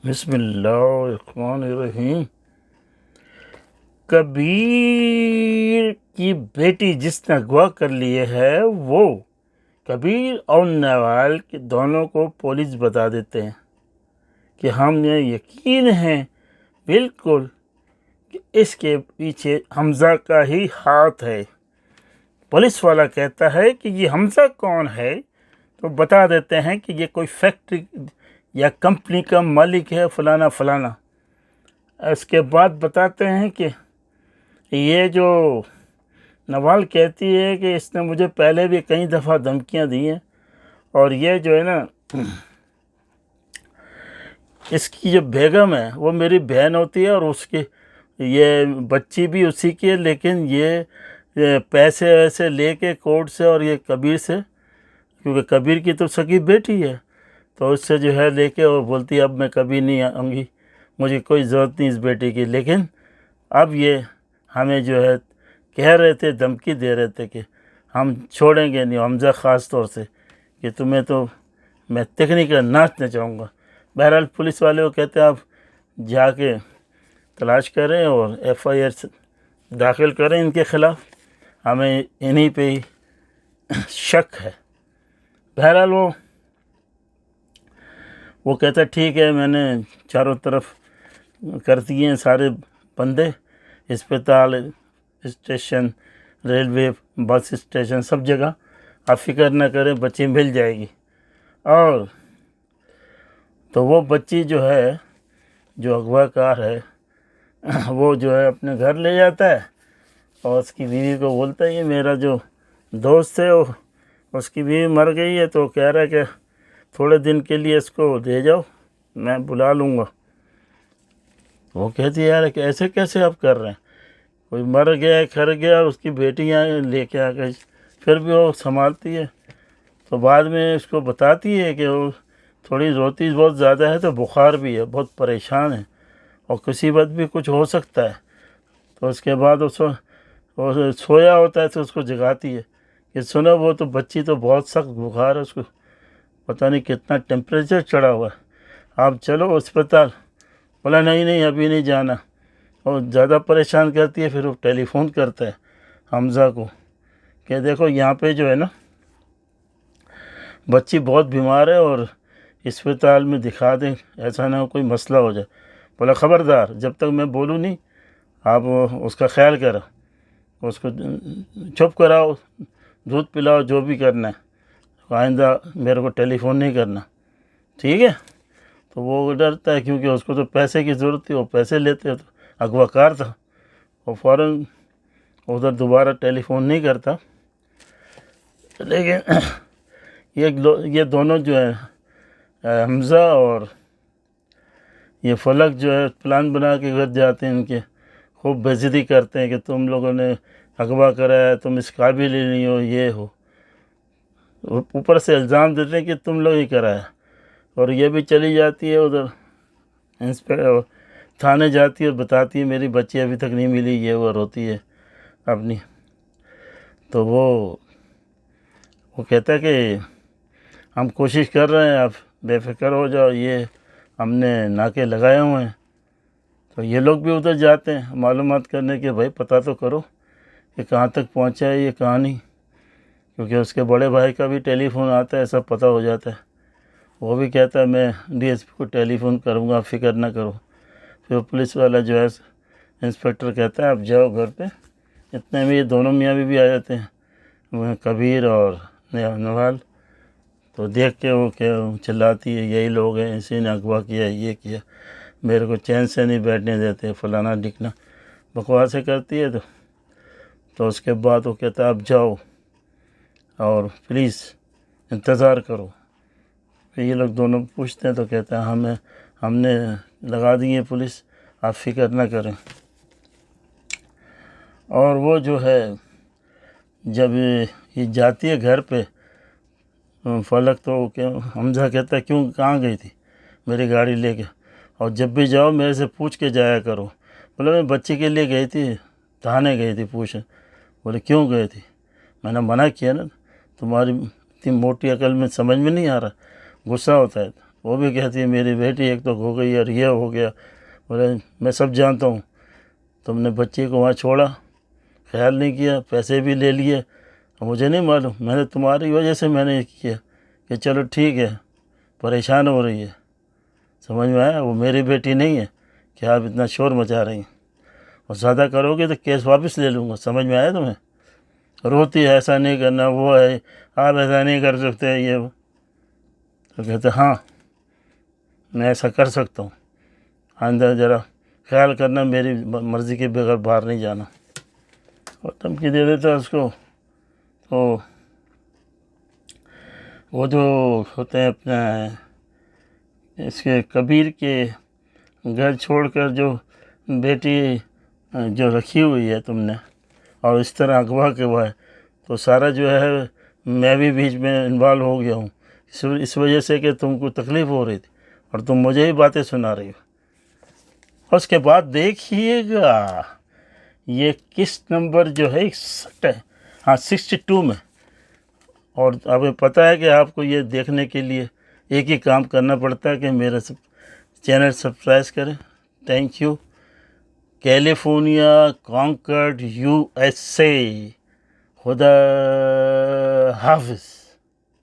بسم اللہ الرحمن الرحیم۔ کبیر کی بیٹی جس نے اغوا کر لیے ہے وہ کبیر اور نوال کے دونوں کو پولیس بتا دیتے ہیں کہ ہم نے یقین ہے بالکل کہ اس کے پیچھے حمزہ کا ہی ہاتھ ہے۔ پولیس والا کہتا ہے کہ یہ حمزہ کون ہے، تو بتا دیتے ہیں کہ یہ کوئی فیکٹری یا کمپنی کا مالک ہے فلانا فلانا۔ اس کے بعد بتاتے ہیں کہ یہ جو نوال کہتی ہے کہ اس نے مجھے پہلے بھی کئی دفعہ دھمکیاں دی ہیں، اور یہ جو ہے نا اس کی جو بیگم ہے وہ میری بہن ہوتی ہے، اور اس کی یہ بچی بھی اسی کی ہے، لیکن یہ پیسے ویسے لے کے کورٹ سے اور یہ کبیر سے، کیونکہ کبیر کی تو سگی بیٹی ہے، تو اس سے جو ہے لے کے اور بولتی ہے اب میں کبھی نہیں آؤں گی، مجھے کوئی ضرورت نہیں اس بیٹی کی۔ لیکن اب یہ ہمیں جو ہے کہہ رہے تھے، دھمکی دے رہے تھے کہ ہم چھوڑیں گے نہیں، حمزہ خاص طور سے، کہ تمہیں تو میں تکنیکل ناچنا چاہوں گا۔ بہرحال پولیس والے کو کہتے ہیں آپ جا کے تلاش کریں اور ایف آئی آر داخل کریں ان کے خلاف، ہمیں انہی پہ ہی شک ہے۔ بہرحال وہ کہتا ہے ٹھیک ہے، میں نے چاروں طرف کر دیے ہیں سارے بندے، اسپتال، اسٹیشن، ریلوے، بس اسٹیشن، سب جگہ، آپ فکر نہ کریں، بچی مل جائے گی۔ اور تو وہ بچی جو ہے، جو اغوا کار ہے، وہ جو ہے اپنے گھر لے جاتا ہے اور اس کی بیوی کو بولتا ہے یہ میرا جو دوست ہے اس کی بیوی مر گئی ہے، تو کہہ رہا ہے کہ تھوڑے دن کے لیے اس کو دے جاؤ، میں بلا لوں گا۔ وہ کہتی ہے یار کہ ایسے کیسے آپ کر رہے ہیں، کوئی مر گیا ہے، کھر گیا، اس کی بیٹیاں لے کے آ گئی، پھر بھی وہ سنبھالتی ہے۔ تو بعد میں اس کو بتاتی ہے کہ وہ تھوڑی روتی بہت زیادہ ہے، تو بخار بھی ہے، بہت پریشان ہے، اور کسی وقت بھی کچھ ہو سکتا ہے۔ تو اس کے بعد وہ سویا ہوتا ہے تو اس کو جگاتی ہے کہ سنو، وہ تو بچی تو بہت سخت بخار ہے، اس کو پتہ نہیں کتنا ٹیمپریچر چڑھا ہوا ہے، آپ چلو اسپتال۔ بولا نہیں ابھی نہیں جانا، اور زیادہ پریشان کرتی ہے۔ پھر وہ ٹیلی فون کرتا ہے حمزہ کو کہ دیکھو یہاں پہ جو ہے نا بچی بہت بیمار ہے، اور اسپتال میں دکھا دیں، ایسا نہ ہو کوئی مسئلہ ہو جائے۔ بولا خبردار، جب تک میں بولوں نہیں آپ اس کا خیال کرو، اس کو چپ کراؤ، دودھ پلاؤ، جو بھی کرنا ہے، آئندہ میرے کو ٹیلی فون نہیں کرنا، ٹھیک ہے؟ تو وہ ڈرتا ہے کیونکہ اس کو تو پیسے کی ضرورت تھی، وہ پیسے لیتے، تو اغوا کار تھا، وہ فوراً ادھر دوبارہ ٹیلی فون نہیں کرتا۔ لیکن یہ دونوں جو ہے حمزہ اور یہ فلک جو ہے پلان بنا کے گھر جاتے ہیں، ان کے خوب بے عزتی کرتے ہیں کہ تم لوگوں نے اغوا کرا ہے، تم اس قابل ہی نہیں ہو، یہ ہو، اوپر سے الزام دیتے ہیں کہ تم لوگ ہی کرا ہے۔ اور یہ بھی چلی جاتی ہے ادھر تھانے جاتی ہے اور بتاتی ہے میری بچی ابھی تک نہیں ملی، یہ وہ روتی ہے اپنی۔ تو وہ کہتا ہے کہ ہم کوشش کر رہے ہیں، آپ بے فکر ہو جاؤ، یہ ہم نے ناکے لگائے ہوئے ہیں۔ تو یہ لوگ بھی ادھر جاتے ہیں معلومات کرنے کے بھائی پتہ تو کرو کہ کہاں تک پہنچا ہے یہ کہانی، کیونکہ اس کے بڑے بھائی کا بھی ٹیلی فون آتا ہے، سب پتہ ہو جاتا ہے۔ وہ بھی کہتا ہے میں ڈی ایس پی کو ٹیلی فون کروں گا، فکر نہ کرو۔ پھر پولیس والا جو ہے انسپکٹر کہتا ہے آپ جاؤ گھر پہ، اتنے میں یہ دونوں میاں بھی آ جاتے ہیں، وہ کبیر اور نوال۔ تو دیکھ کے وہ کہ چلاتی ہے یہی لوگ ہیں، اسی نے اغوا کیا، یہ کیا، میرے کو چین سے نہیں بیٹھنے دیتے، فلانا ڈھکنا، بکواسیں کرتی ہے۔ تو اس کے بعد وہ کہتا ہے آپ جاؤ اور پلیز انتظار کرو۔ پھر یہ لوگ دونوں پوچھتے ہیں تو کہتے ہیں ہم نے لگا دی ہے پولیس، آپ فکر نہ کریں۔ اور وہ جو ہے جب یہ جاتی ہے گھر پہ فلک، تو حمزہ کہتا ہے کیوں، کہاں گئی تھی میری گاڑی لے کے، اور جب بھی جاؤ میرے سے پوچھ کے جایا کرو۔ بولے میں بچی کے لیے گئی تھی، تھانے گئی تھی پوچھ۔ بولے کیوں گئی تھی؟ میں نے منع کیا نا، تمہاری اتنی موٹی عقل میں سمجھ میں نہیں آ رہا، غصہ ہوتا ہے۔ وہ بھی کہتی ہے میری بیٹی ایک تو ہو گئی اور یہ ہو گیا. بولے میں سب جانتا ہوں, تم نے بچی کو وہاں چھوڑا, خیال نہیں کیا, پیسے بھی لے لیے, مجھے نہیں معلوم, میں نے تمہاری وجہ سے میں نے کیا کہ چلو ٹھیک ہے, پریشان ہو رہی ہے, سمجھ میں آیا, وہ میری بیٹی نہیں ہے کہ آپ اتنا شور مچا رہی ہیں, اور زیادہ کرو گے تو کیس واپس لے لوں گا. سمجھ میں آیا تمہیں؟ روتی ہے ایسا نہیں کرنا, وہ ہے, آپ ایسا نہیں کر سکتے, یہ وہ. تو کہتے ہاں میں ایسا کر سکتا ہوں, اندر ذرا خیال کرنا, میری مرضی کے بغیر باہر نہیں جانا. اور دھمکی دے دیتا اس کو. تو وہ جو ہوتے ہیں اپنا اس کے کبیر کے گھر چھوڑ کر جو بیٹی جو رکھی ہوئی ہے تم نے, اور اس طرح اغوا کیا ہے, تو سارا جو ہے میں بھی بیچ میں انوالو ہو گیا ہوں اس وجہ سے کہ تم کو تکلیف ہو رہی تھی اور تم مجھے ہی باتیں سنا رہی ہو. اور اس کے بعد دیکھیے گا یہ کس نمبر جو ہے ہاں 62 میں. اور آپ کو پتہ ہے کہ آپ کو یہ دیکھنے کے لیے ایک ہی کام کرنا پڑتا ہے کہ میرا چینل سبسکرائب کریں. Thank you. California conquered USA. خدا حافظ.